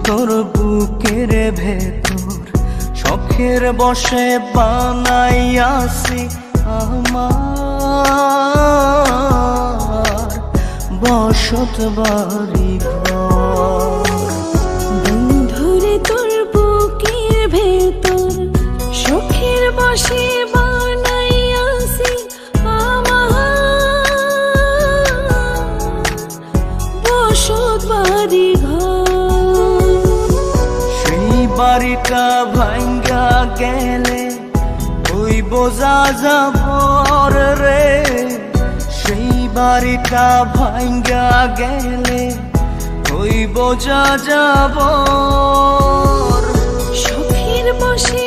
তোর বুকের ভেতর শখের বসে বানাইয়াছি আমার বসত বাড়ি ঘর। বন্ধুরে তোর বুকের ভেতর শখের বসে বানাইয়াছি আমার বসত বাড়ি ঘর। সেই বাড়িটা ভাঙ্গা গেলে ওই বোঝা যাবর রে, সেই বাড়িটা ভাঙ্গা গেলে ওই বোঝা যাবর। শখের বসে